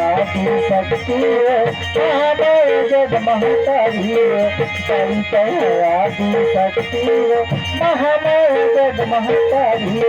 आदि शक्ति महामाया जग महतारी आदि शक्ति महामाया जग महतारी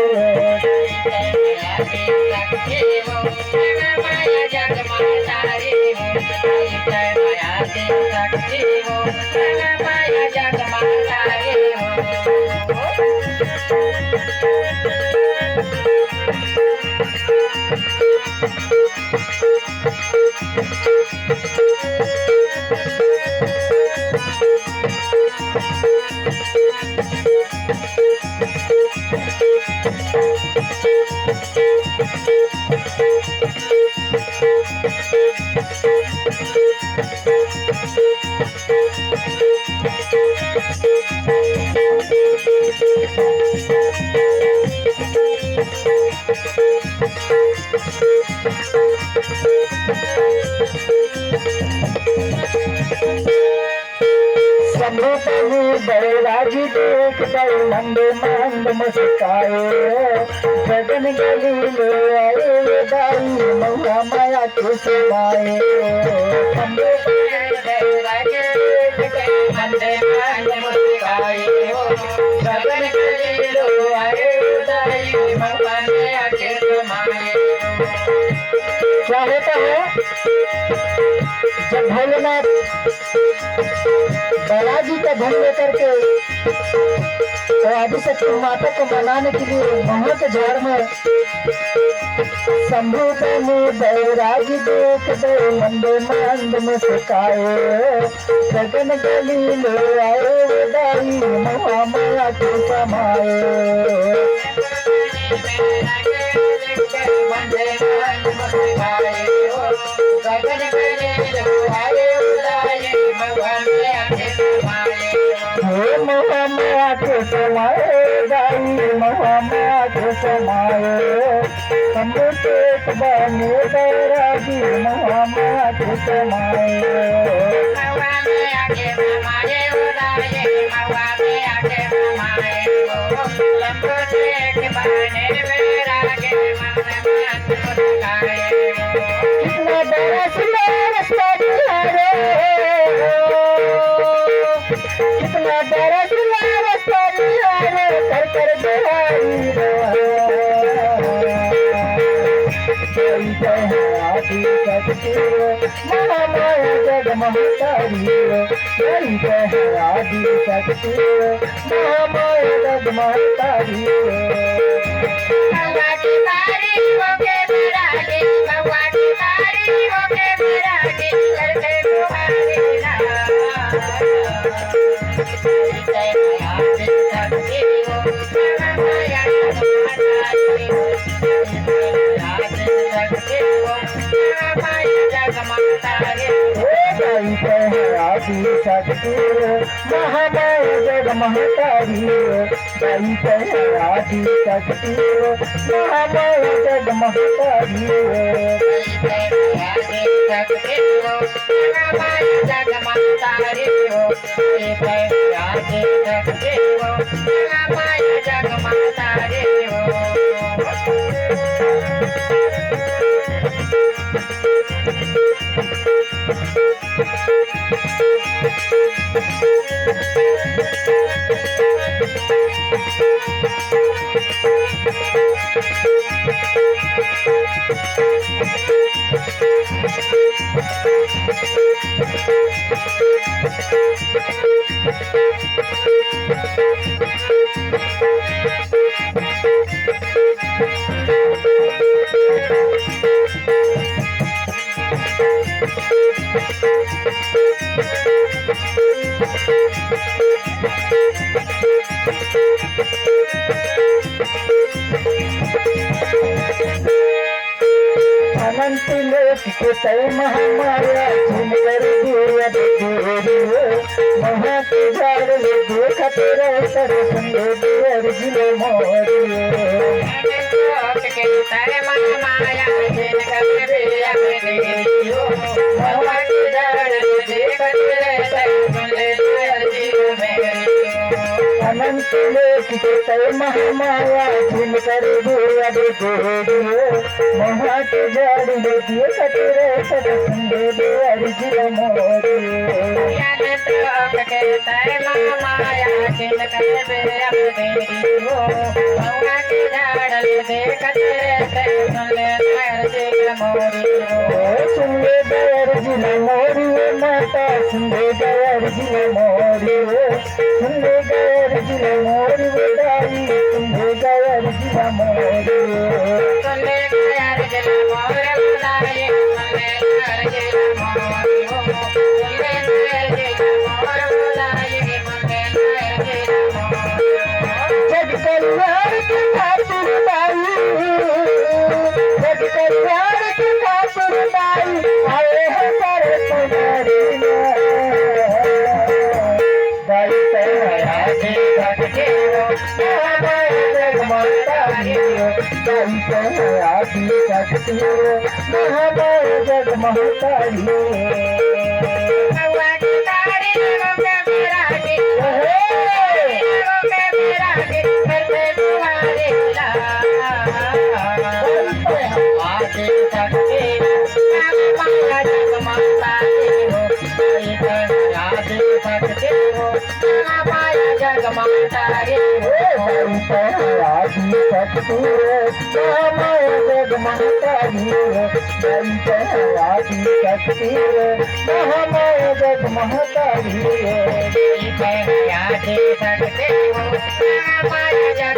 समरूपी बैरागी देख दल नंदे मंद मुस्काए गगन गली ले आए दाई महुआ माया के समाए बैरागी देख दल नंदे मंद मुस्काए गगन गली ले आए दाई महुआ माया के समाए। क्या होता है जब भोलेनाथ बालाजी का धन लेकर के तो आदिशक्ति माता को मनाने के लिए महुआ के झाड़ में शंभू में बैरागी देख दे मंदे मंद मुस्काए गगन गली ले आए दाई महुआ माया के समाए। महुआ माया के समाए दाई महुआ माया के समाए शंभू एक बने बैरागी महुआ माया के समाए। महुआ माया के समाए दाई महुआ माया के समाए शंभू एक बने बैरागी महुआ माया के समाए। कितना बरस बरस रे कितना बरस बरस कर कर बिहारी आदि शक्ति महामाया जग महतारी आदि शक्ति महामाया जग महतारी। आदि शक्ति महामाया जग महतारी आदि शक्ति महामाया जग महतारी। अनंत लोक के तय महामाया झुमकर दिया महा के झाड़ देखा तेरा सर सुंदर दियर जिले मोरिए के तय महामाया झुमकर दिया महा के झाड़ देखा तेरा सर सुंदर दियर जिले मोरिए। अनंत लेख के तय महामाया झिल कर अब जोड़ियो महा के जाड़ी दिए कतरे सब सुंदे दे अर्जी मोरियो के तय महामाया झिल कर अब जोड़ियो महा के जाड़ी दे कतरे सब सुंदे दे अर्जी मोरियो माता सुंदे गयर जिल मोरियो सुंदे गयर जिल मोरियो दाई सुंदे गयर जिल मोरियो सुंदे गयर जिल मोरियो दाई सुंदे गयर जिल मोरियो सुंदे गयर जिल मोरियो दाई सुंदे गयर जिल मोरियो जग कल्याण के खातिर दाई जग कल्याण के खातिर दाई आए हैं सारे तुम्हारी आदि शक्ति महामाया जग महतारी आदि शक्ति महामाया जग महतारी आदि शक्ति महामाया जग महतारी आदि शक्ति महामाया जग